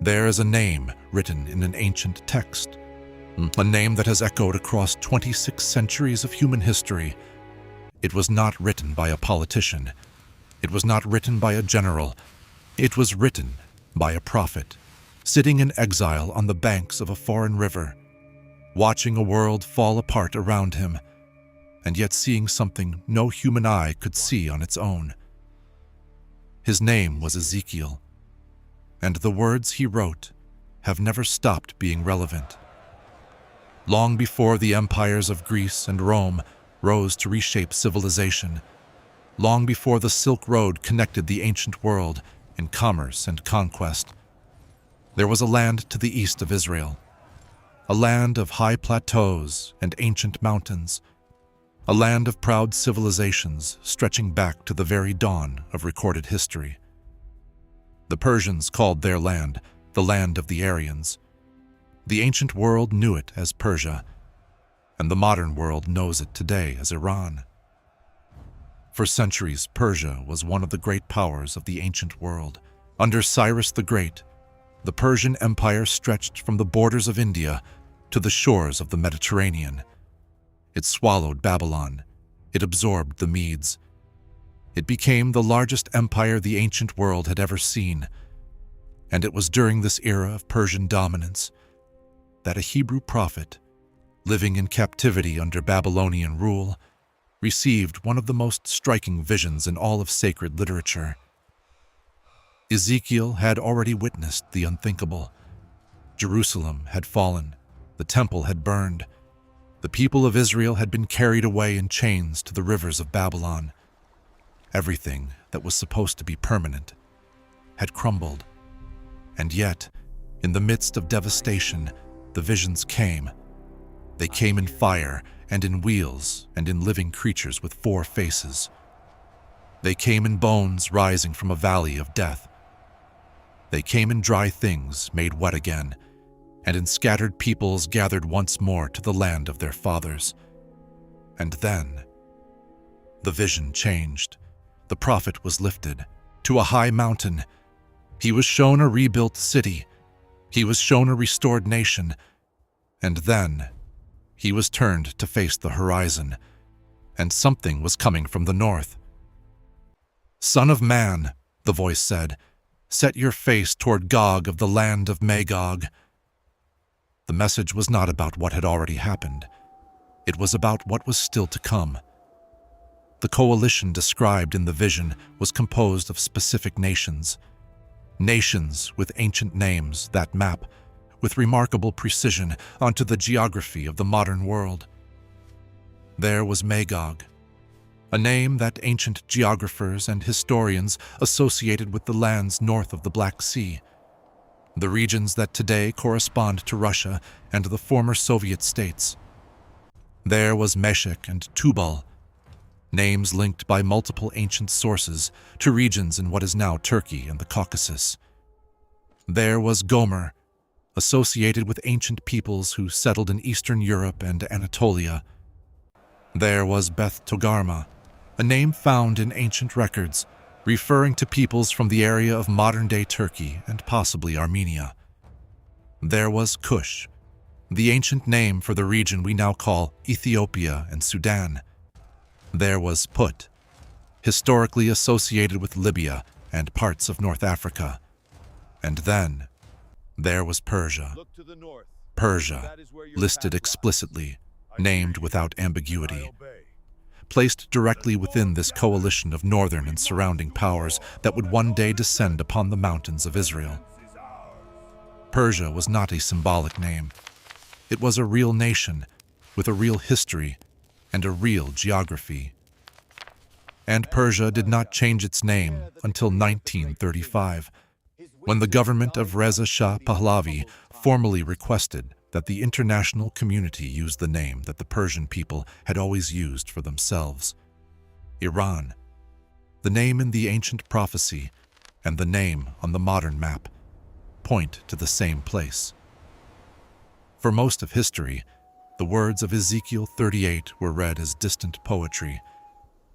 There is a name written in an ancient text, a name that has echoed across 26 centuries of human history. It was not written by a politician. It was not written by a general. It was written by a prophet, sitting in exile on the banks of a foreign river, watching a world fall apart around him, and yet seeing something no human eye could see on its own. His name was Ezekiel, and the words he wrote have never stopped being relevant. Long before the empires of Greece and Rome rose to reshape civilization, long before the Silk Road connected the ancient world in commerce and conquest, there was a land to the east of Israel, a land of high plateaus and ancient mountains, a land of proud civilizations stretching back to the very dawn of recorded history. The Persians called their land the land of the Aryans. The ancient world knew it as Persia, and the modern world knows it today as Iran. For centuries, Persia was one of the great powers of the ancient world. Under Cyrus the Great, the Persian Empire stretched from the borders of India to the shores of the Mediterranean. It swallowed Babylon. It absorbed the Medes. It became the largest empire the ancient world had ever seen. And it was during this era of Persian dominance that a Hebrew prophet, living in captivity under Babylonian rule, received one of the most striking visions in all of sacred literature. Ezekiel had already witnessed the unthinkable. Jerusalem had fallen. The temple had burned. The people of Israel had been carried away in chains to the rivers of Babylon. Everything that was supposed to be permanent had crumbled. And yet, in the midst of devastation, the visions came. They came in fire and in wheels and in living creatures with 4 faces. They came in bones rising from a valley of death. They came in dry things made wet again, and in scattered peoples gathered once more to the land of their fathers. And then, the vision changed. The prophet was lifted to a high mountain. He was shown a rebuilt city. He was shown a restored nation. And then, he was turned to face the horizon, and something was coming from the north. "Son of man," the voice said, "set your face toward Gog of the land of Magog." The message was not about what had already happened. It was about what was still to come. The coalition described in the vision was composed of specific nations. Nations with ancient names that map, with remarkable precision, onto the geography of the modern world. There was Magog, a name that ancient geographers and historians associated with the lands north of the Black Sea, the regions that today correspond to Russia and the former Soviet states. There was Meshech and Tubal, names linked by multiple ancient sources to regions in what is now Turkey and the Caucasus. There was Gomer, associated with ancient peoples who settled in Eastern Europe and Anatolia. There was Beth Togarmah, a name found in ancient records, referring to peoples from the area of modern-day Turkey and possibly Armenia. There was Cush, the ancient name for the region we now call Ethiopia and Sudan. There was Put, historically associated with Libya and parts of North Africa. And then, there was Persia. Persia, listed explicitly, named without ambiguity, placed directly within this coalition of northern and surrounding powers that would one day descend upon the mountains of Israel. Persia was not a symbolic name. It was a real nation with a real history and a real geography. And Persia did not change its name until 1935, when the government of Reza Shah Pahlavi formally requested that the international community use the name that the Persian people had always used for themselves. Iran, the name in the ancient prophecy and the name on the modern map, point to the same place. For most of history, the words of Ezekiel 38 were read as distant poetry,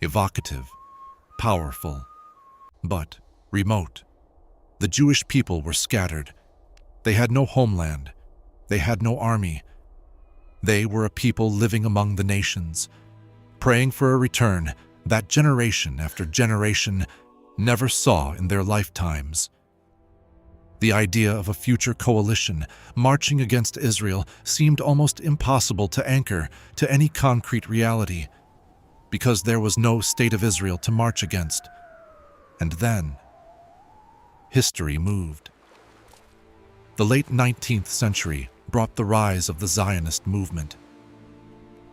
evocative, powerful, but remote. The Jewish people were scattered, They had no homeland. They had no army. They were a people living among the nations, praying for a return that generation after generation never saw in their lifetimes. The idea of a future coalition marching against Israel seemed almost impossible to anchor to any concrete reality, because there was no state of Israel to march against. And then, history moved. The late 19th century brought the rise of the Zionist movement.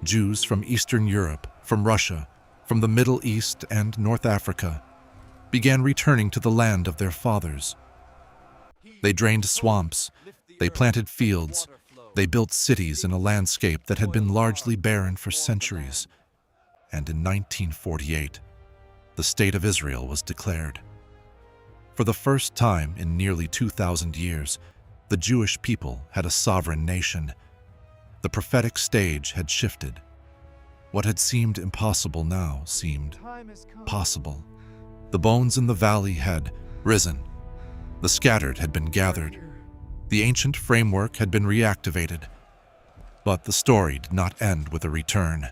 Jews from Eastern Europe, from Russia, from the Middle East and North Africa began returning to the land of their fathers. They drained swamps, they planted fields, they built cities in a landscape that had been largely barren for centuries. And in 1948, the State of Israel was declared. For the first time in nearly 2,000 years, the Jewish people had a sovereign nation. The prophetic stage had shifted. What had seemed impossible now seemed possible. The bones in the valley had risen. The scattered had been gathered. The ancient framework had been reactivated. But the story did not end with a return.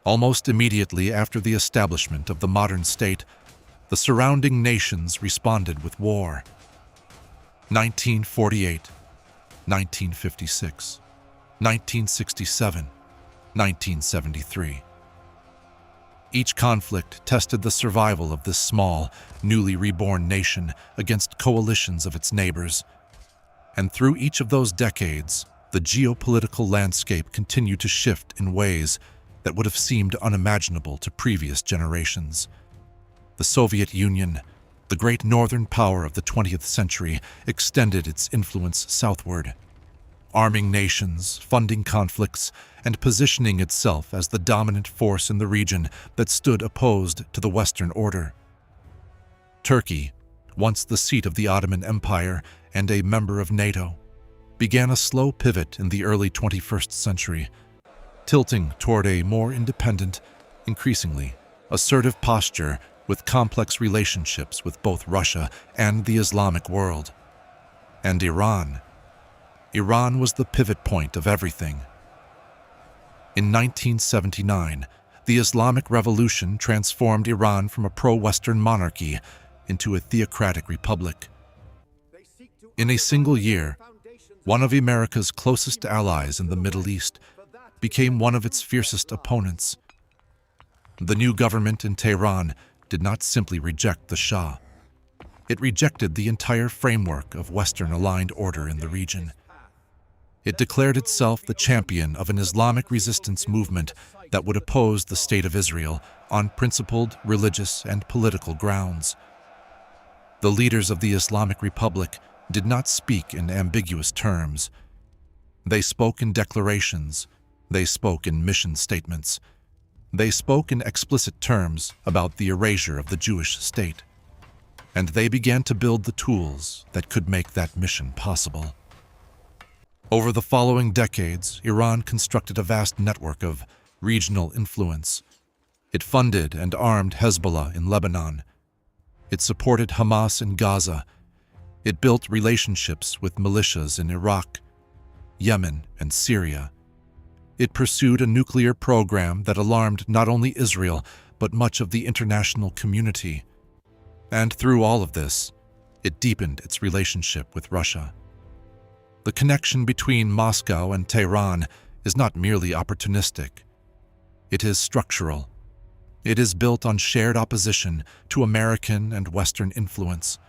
Almost immediately after the establishment of the modern state, the surrounding nations responded with war. 1948, 1956, 1967, 1973. Each conflict tested the survival of this small, newly reborn nation against coalitions of its neighbors. And through each of those decades, the geopolitical landscape continued to shift in ways that would have seemed unimaginable to previous generations. The Soviet Union, the great northern power of the 20th century, extended its influence southward, arming nations, funding conflicts, and positioning itself as the dominant force in the region that stood opposed to the Western order. Turkey, once the seat of the Ottoman Empire and a member of NATO, began a slow pivot in the early 21st century, tilting toward a more independent, increasingly assertive posture with complex relationships with both Russia and the Islamic world. And Iran was the pivot point of everything. In 1979, the Islamic Revolution transformed Iran from a pro-Western monarchy into a theocratic republic. In a single year, one of America's closest allies in the Middle East became one of its fiercest opponents. The new government in Tehran did not simply reject the Shah. It rejected the entire framework of Western-aligned order in the region. It declared itself the champion of an Islamic resistance movement that would oppose the State of Israel on principled religious and political grounds. The leaders of the Islamic Republic did not speak in ambiguous terms. They spoke in declarations. They spoke in mission statements. They spoke in explicit terms about the erasure of the Jewish state. And they began to build the tools that could make that mission possible. Over the following decades, Iran constructed a vast network of regional influence. It funded and armed Hezbollah in Lebanon. It supported Hamas in Gaza. It built relationships with militias in Iraq, Yemen, and Syria. It pursued a nuclear program that alarmed not only Israel, but much of the international community. And through all of this, it deepened its relationship with Russia. The connection between Moscow and Tehran is not merely opportunistic. It is structural. It is built on shared opposition to American and Western influence.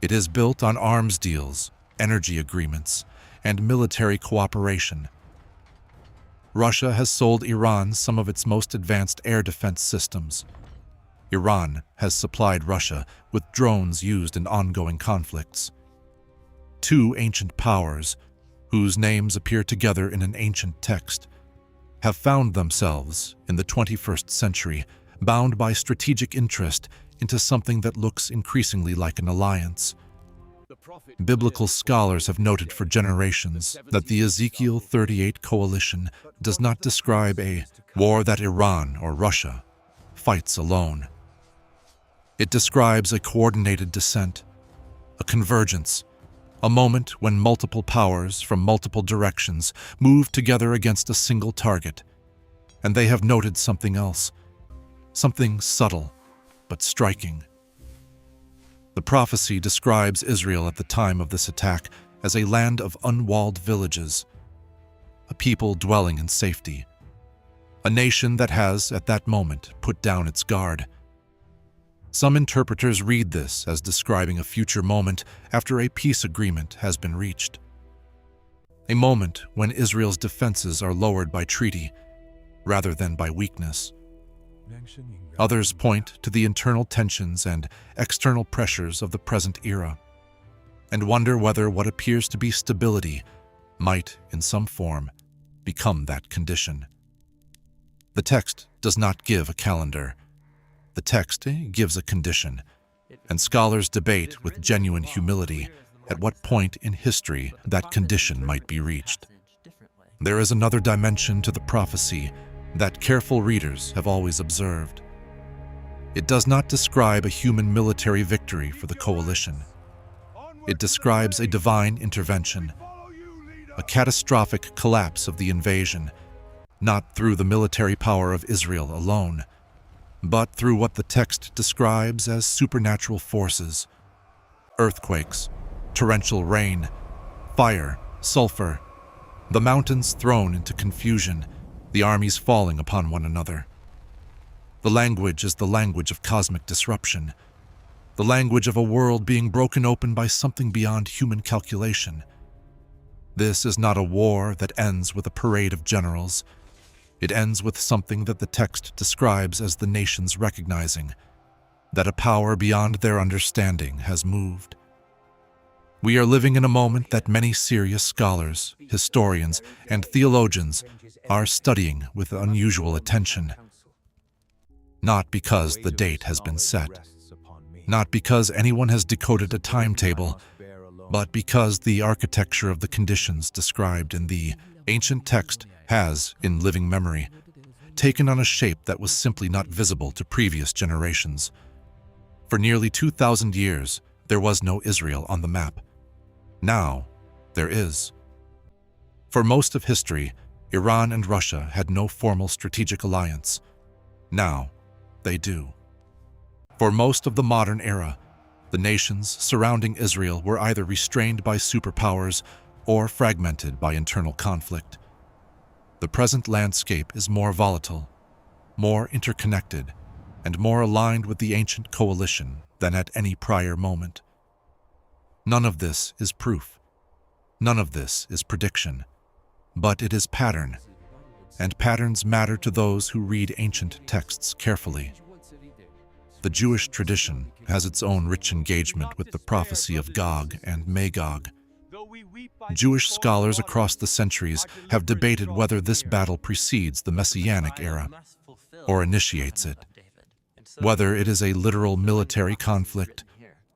It is built on arms deals, energy agreements, and military cooperation. Russia has sold Iran some of its most advanced air defense systems. Iran has supplied Russia with drones used in ongoing conflicts. Two ancient powers, whose names appear together in an ancient text, have found themselves, in the 21st century, bound by strategic interest into something that looks increasingly like an alliance. Biblical scholars have noted for generations that the Ezekiel 38 coalition does not describe a war that Iran or Russia fights alone. It describes a coordinated descent, a convergence, A moment when multiple powers from multiple directions move together against a single target. And they have noted something else, something subtle but striking. The prophecy describes Israel at the time of this attack as a land of unwalled villages, a people dwelling in safety, a nation that has, at that moment, put down its guard. Some interpreters read this as describing a future moment after a peace agreement has been reached, a moment when Israel's defenses are lowered by treaty rather than by weakness. Others point to the internal tensions and external pressures of the present era and wonder whether what appears to be stability might, in some form, become that condition. The text does not give a calendar. The text gives a condition, and scholars debate with genuine humility at what point in history that condition might be reached. There is another dimension to the prophecy that careful readers have always observed. It does not describe a human military victory for the coalition. It describes a divine intervention, a catastrophic collapse of the invasion, not through the military power of Israel alone, but through what the text describes as supernatural forces: earthquakes, torrential rain, fire, sulfur, the mountains thrown into confusion, the armies falling upon one another. The language is the language of cosmic disruption, the language of a world being broken open by something beyond human calculation. This is not a war that ends with a parade of generals. It ends with something that the text describes as the nations recognizing that a power beyond their understanding has moved. We are living in a moment that many serious scholars, historians, and theologians are studying with unusual attention. Not because the date has been set, not because anyone has decoded a timetable, but because the architecture of the conditions described in the ancient text has, in living memory, taken on a shape that was simply not visible to previous generations. For nearly 2,000 years, there was no Israel on the map. Now, there is. For most of history, Iran and Russia had no formal strategic alliance. Now, they do. For most of the modern era, the nations surrounding Israel were either restrained by superpowers or fragmented by internal conflict. The present landscape is more volatile, more interconnected, and more aligned with the ancient coalition than at any prior moment. None of this is proof. None of this is prediction. But it is pattern, and patterns matter to those who read ancient texts carefully. The Jewish tradition has its own rich engagement with the prophecy of Gog and Magog. Jewish scholars across the centuries have debated whether this battle precedes the Messianic era or initiates it, whether it is a literal military conflict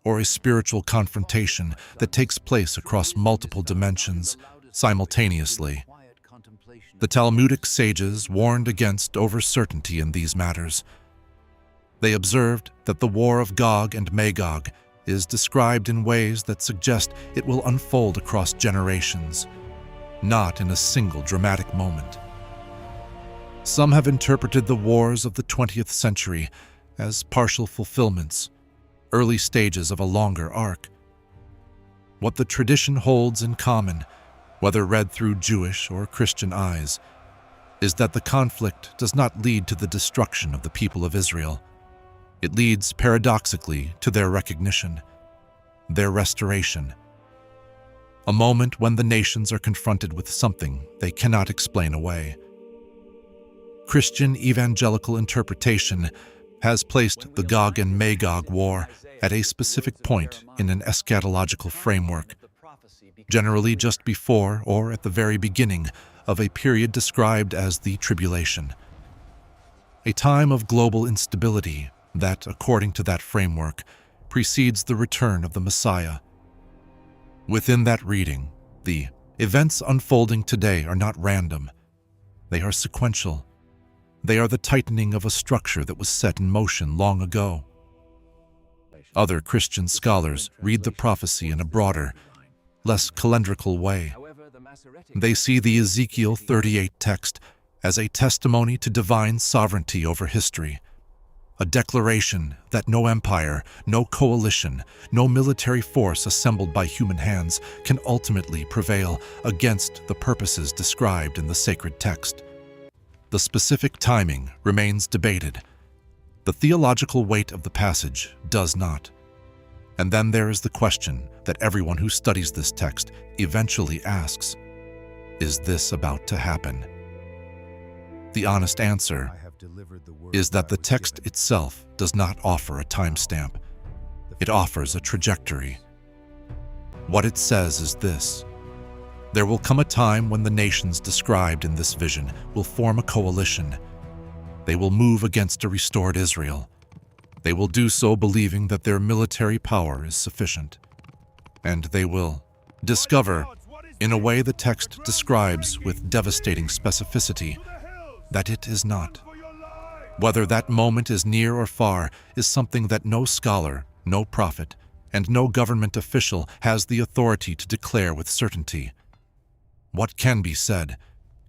or a spiritual confrontation that takes place across multiple dimensions simultaneously. The Talmudic sages warned against overcertainty in these matters. They observed that the war of Gog and Magog is described in ways that suggest it will unfold across generations, not in a single dramatic moment. Some have interpreted the wars of the 20th century as partial fulfillments, early stages of a longer arc. What the tradition holds in common, whether read through Jewish or Christian eyes, is that the conflict does not lead to the destruction of the people of Israel. It leads, paradoxically, to their recognition, their restoration. A moment when the nations are confronted with something they cannot explain away. Christian evangelical interpretation has placed the Gog and Magog war at a specific point in an eschatological framework, generally just before or at the very beginning of a period described as the tribulation, a time of global instability that, according to that framework, precedes the return of the Messiah. Within that reading, the events unfolding today are not random. They are sequential. They are the tightening of a structure that was set in motion long ago. Other Christian scholars read the prophecy in a broader, less calendrical way. They see the Ezekiel 38 text as a testimony to divine sovereignty over history, a declaration that no empire, no coalition, no military force assembled by human hands can ultimately prevail against the purposes described in the sacred text. The specific timing remains debated. The theological weight of the passage does not. And then there is the question that everyone who studies this text eventually asks, is this about to happen? The honest answer is that the text itself does not offer a timestamp. It offers a trajectory. What it says is this: there will come a time when the nations described in this vision will form a coalition. They will move against a restored Israel. They will do so believing that their military power is sufficient. And they will discover, in a way the text describes with devastating specificity, that it is not. Whether that moment is near or far is something that no scholar, no prophet, and no government official has the authority to declare with certainty. What can be said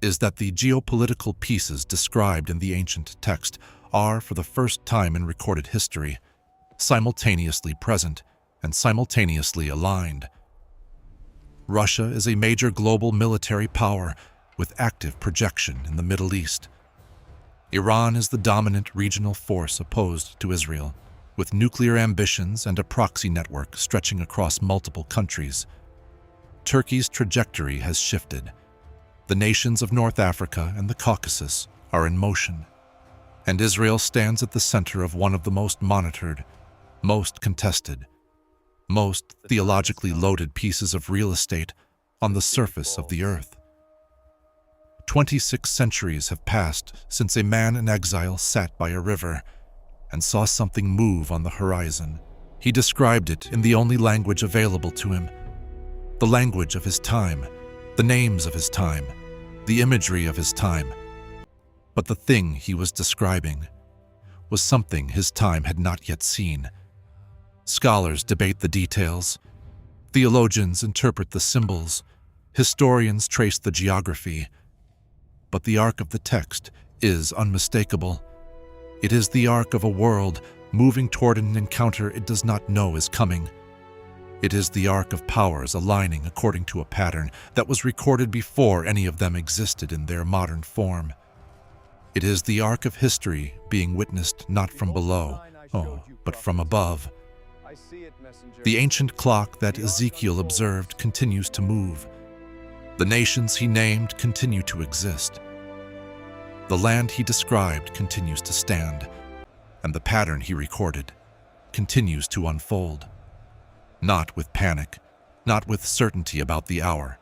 is that the geopolitical pieces described in the ancient text are, for the first time in recorded history, simultaneously present and simultaneously aligned. Russia is a major global military power with active projection in the Middle East. Iran is the dominant regional force opposed to Israel, with nuclear ambitions and a proxy network stretching across multiple countries. Turkey's trajectory has shifted. The nations of North Africa and the Caucasus are in motion, and Israel stands at the center of one of the most monitored, most contested, most theologically loaded pieces of real estate on the surface of the earth. 26 centuries have passed since a man in exile sat by a river and saw something move on the horizon. He described it in the only language available to him, the language of his time, the names of his time, the imagery of his time. But the thing he was describing was something his time had not yet seen. Scholars debate the details, theologians interpret the symbols, historians trace the geography, but the arc of the text is unmistakable. It is the arc of a world moving toward an encounter it does not know is coming. It is the arc of powers aligning according to a pattern that was recorded before any of them existed in their modern form. It is the arc of history being witnessed not from below, but from above. The ancient clock that Ezekiel observed continues to move. The nations he named continue to exist. The land he described continues to stand, and the pattern he recorded continues to unfold. Not with panic, not with certainty about the hour,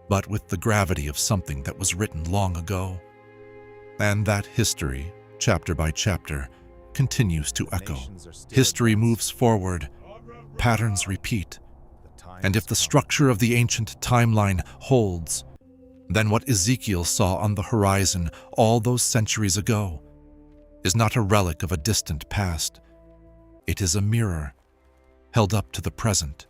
but with the gravity of something that was written long ago. And that history, chapter by chapter, continues to echo. History moves forward, patterns repeat, and if the structure of the ancient timeline holds, then what Ezekiel saw on the horizon all those centuries ago is not a relic of a distant past. It is a mirror held up to the present.